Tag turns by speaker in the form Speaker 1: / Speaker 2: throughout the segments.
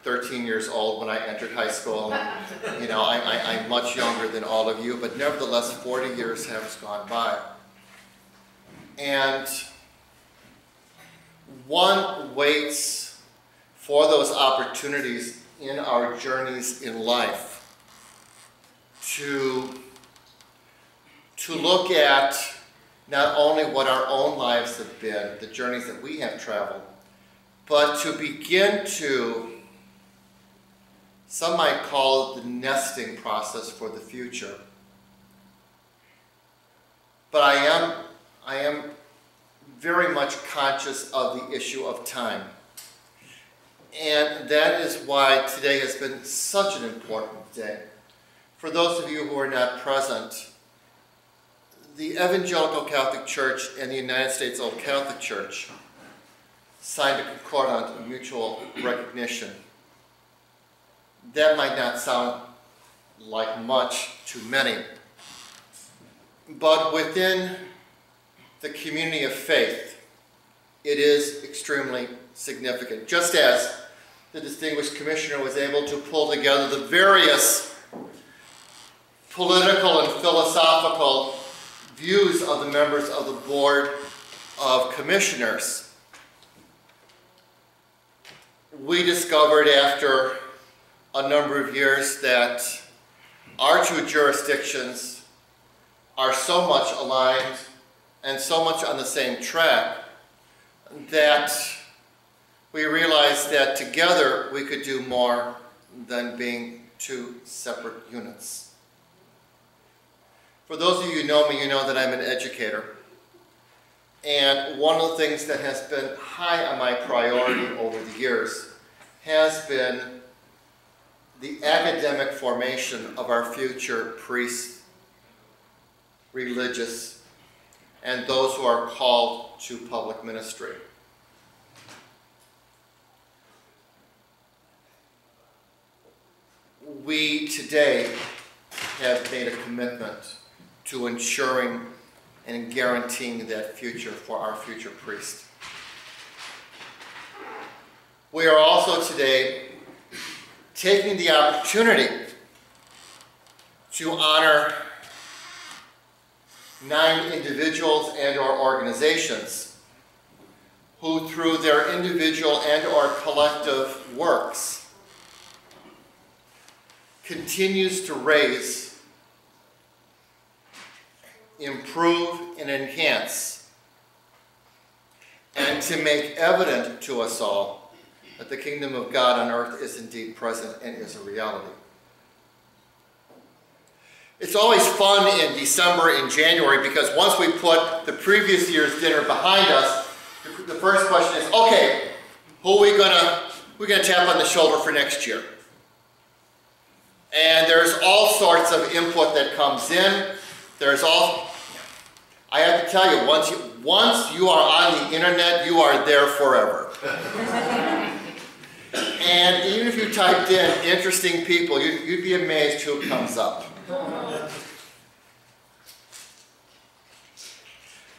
Speaker 1: 13 years old when I entered high school. You know, I'm much younger than all of you, but nevertheless, 40 years have gone by. And one waits for those opportunities in our journeys in life to look at not only what our own lives have been, the journeys that we have traveled, but to begin to, some might call it the nesting process for the future. But I am very much conscious of the issue of time. And that is why today has been such an important day. For those of you who are not present, the Evangelical Catholic Church and the United States Old Catholic Church signed a concordant of mutual recognition. That might not sound like much to many, but within the community of faith, it is extremely significant. Just as the distinguished commissioner was able to pull together the various political and philosophical views of the members of the Board of Commissioners, we discovered after a number of years that our two jurisdictions are so much aligned and so much on the same track that we realized that together we could do more than being two separate units. For those of you who know me, you know that I'm an educator. And one of the things that has been high on my priority over the years has been the academic formation of our future priests, religious, and those who are called to public ministry. We today have made a commitment to ensuring and guaranteeing that future for our future priest. We are also today taking the opportunity to honor 9 individuals and or organizations who through their individual and or collective works continues to raise, improve, and enhance, and to make evident to us all that the kingdom of God on earth is indeed present and is a reality. It's always fun in December and January because once we put the previous year's dinner behind us, the first question is, okay, who are we gonna tap on the shoulder for next year? And there's all sorts of input that comes in. I have to tell you, once you are on the internet, you are there forever. And even if you typed in interesting people, you'd be amazed who comes up.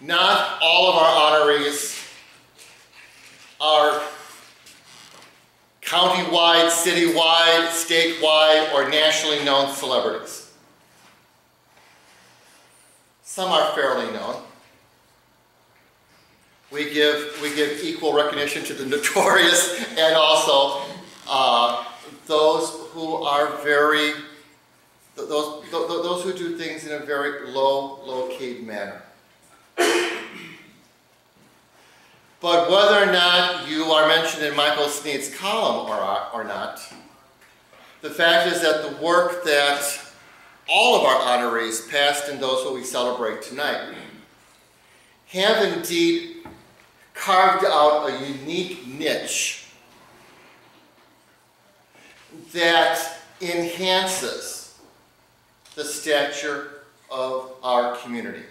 Speaker 1: Not all of our honorees are county-wide, city-wide, statewide, or nationally known celebrities. Some are fairly known. We give equal recognition to the notorious and also those who are those who do things in a very low-keyed manner. But whether or not you are mentioned in Michael Sneed's column or not, the fact is that the work that all of our honorees, past and those who we celebrate tonight, have indeed carved out a unique niche that enhances the stature of our community.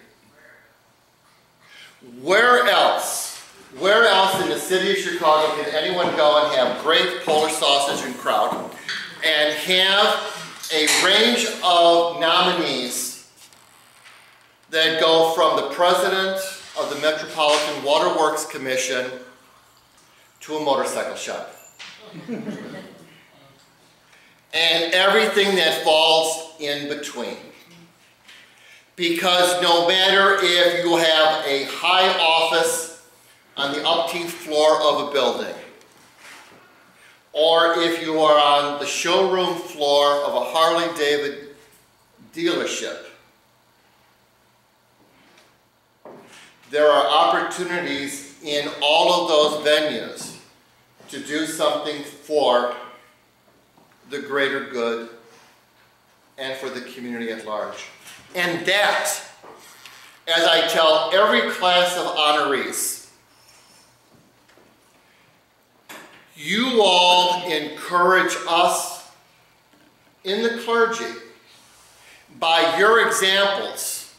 Speaker 1: Where else in the city of Chicago can anyone go and have great Polish sausage and kraut and have a range of nominees that go from the president of the Metropolitan Water Works Commission to a motorcycle shop? and everything that falls in between. Because no matter if you have a high office on the upteenth floor of a building, or if you are on the showroom floor of a Harley-Davidson dealership, there are opportunities in all of those venues to do something for the greater good and for the community at large. And that, as I tell every class of honorees, you all encourage us in the clergy by your examples.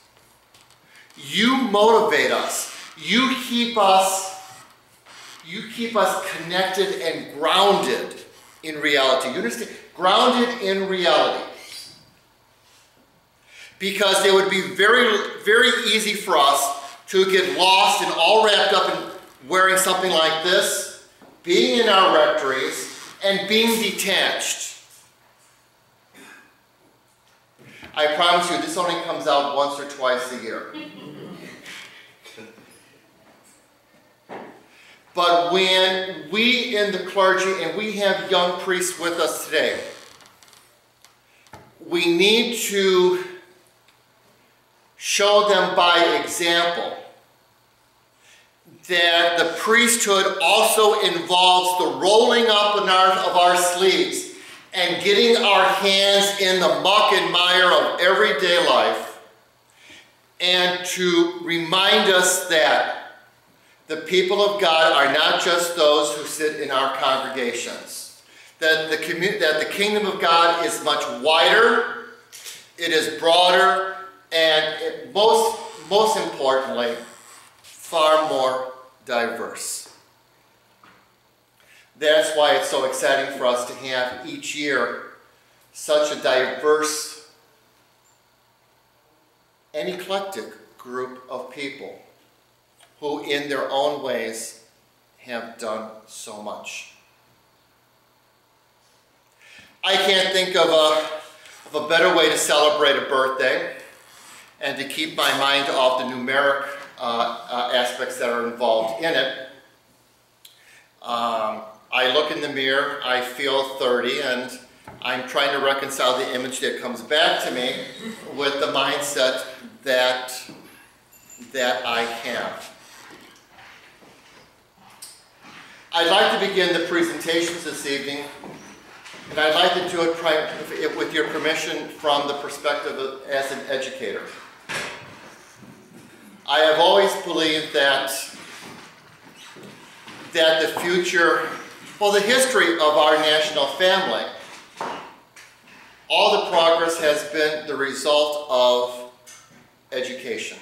Speaker 1: You motivate us. You keep us connected and grounded in reality. You understand? Grounded in reality. Because it would be very, very easy for us to get lost and all wrapped up in wearing something like this, being in our rectories, and being detached. I promise you, this only comes out once or twice a year. But when we in the clergy, and we have young priests with us today, we need to show them by example that the priesthood also involves the rolling up of our sleeves and getting our hands in the muck and mire of everyday life, and to remind us that the people of God are not just those who sit in our congregations. That the kingdom of God is much wider, it is broader, and most importantly, far more diverse. That's why it's so exciting for us to have each year such a diverse and eclectic group of people who in their own ways have done so much. I can't think of a better way to celebrate a birthday and to keep my mind off the numeric aspects that are involved in it. I look in the mirror, I feel 30, and I'm trying to reconcile the image that comes back to me with the mindset that I have. I'd like to begin the presentations this evening, and I'd like to do it with your permission from the perspective as an educator. I have always believed that the future, well, the history of our national family, all the progress has been the result of education.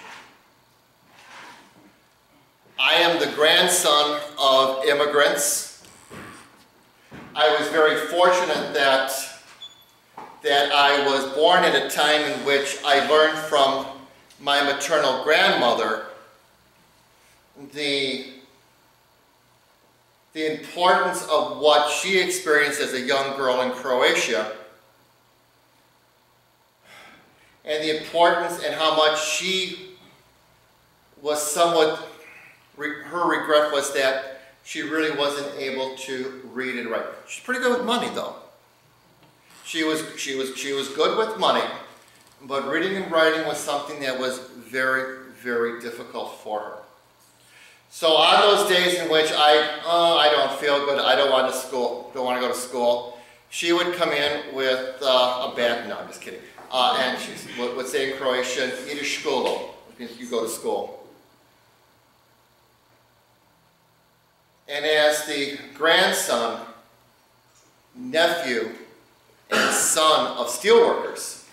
Speaker 1: I am the grandson of immigrants. I was very fortunate that I was born at a time in which I learned from my maternal grandmother the importance of what she experienced as a young girl in Croatia, and the importance and how much she was somewhat, her regret was that she really wasn't able to read and write. She's pretty good with money though. She was good with money, but reading and writing was something that was very, very difficult for her. So on those days in which I don't feel good, I don't want to go to school, she would come in with a bag. No, I'm just kidding. And she would say in Croatian, "Ideš školu," which means you go to school. And as the grandson, nephew, and son of steelworkers,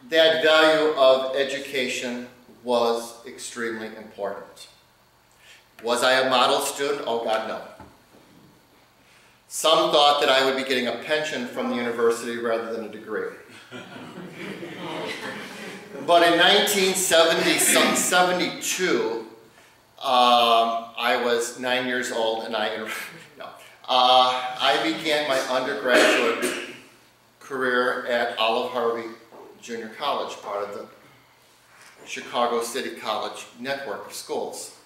Speaker 1: that value of education was extremely important. Was I a model student? Oh God, no. Some thought that I would be getting a pension from the university rather than a degree. But in 1972, I was 9 years old, and I began my undergraduate career at Olive Harvey Junior College, part of the Chicago City College network of schools.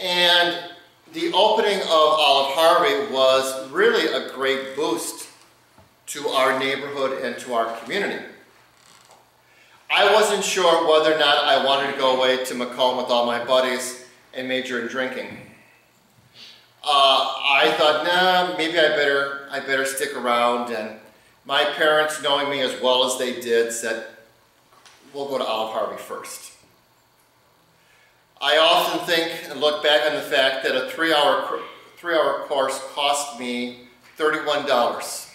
Speaker 1: And the opening of Olive Harvey was really a great boost to our neighborhood and to our community. I wasn't sure whether or not I wanted to go away to Macomb with all my buddies and major in drinking. I thought, nah, maybe I better stick around, and my parents, knowing me as well as they did, said, we'll go to Olive Harvey first. I often think and look back on the fact that a three-hour course cost me $31.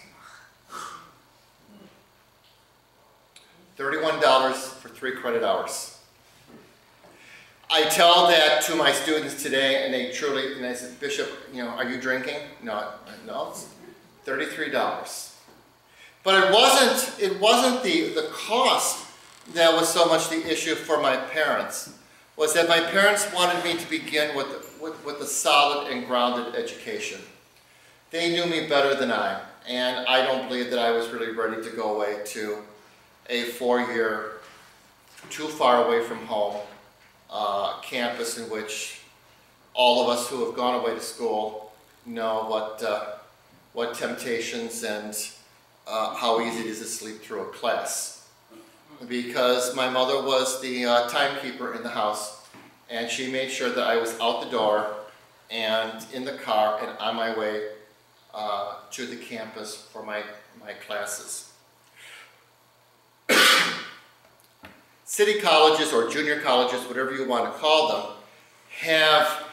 Speaker 1: $31 for 3 credit hours. I tell that to my students today, and they truly, and I said, Bishop, are you drinking? No, it's $33. But it wasn't the cost that was so much the issue for my parents. Was that my parents wanted me to begin with a solid and grounded education. They knew me better than I, and I don't believe that I was really ready to go away to a 4-year, too far away from home campus in which all of us who have gone away to school know what temptations and how easy it is to sleep through a class. Because my mother was the timekeeper in the house, and she made sure that I was out the door and in the car and on my way to the campus for my classes. City colleges or junior colleges, whatever you want to call them, have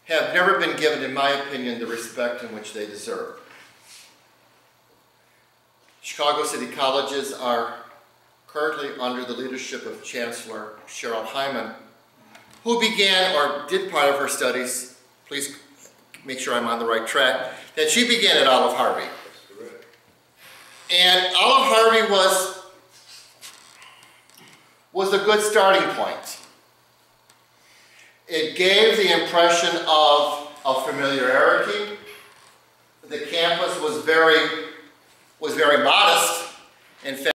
Speaker 1: never been given, in my opinion, the respect in which they deserve. Chicago City colleges are currently under the leadership of Chancellor Cheryl Hyman, who began or did part of her studies, please make sure I'm on the right track, that she began at Olive Harvey. And Olive Harvey was a good starting point. It gave the impression of familiarity. The campus was very modest. In fact,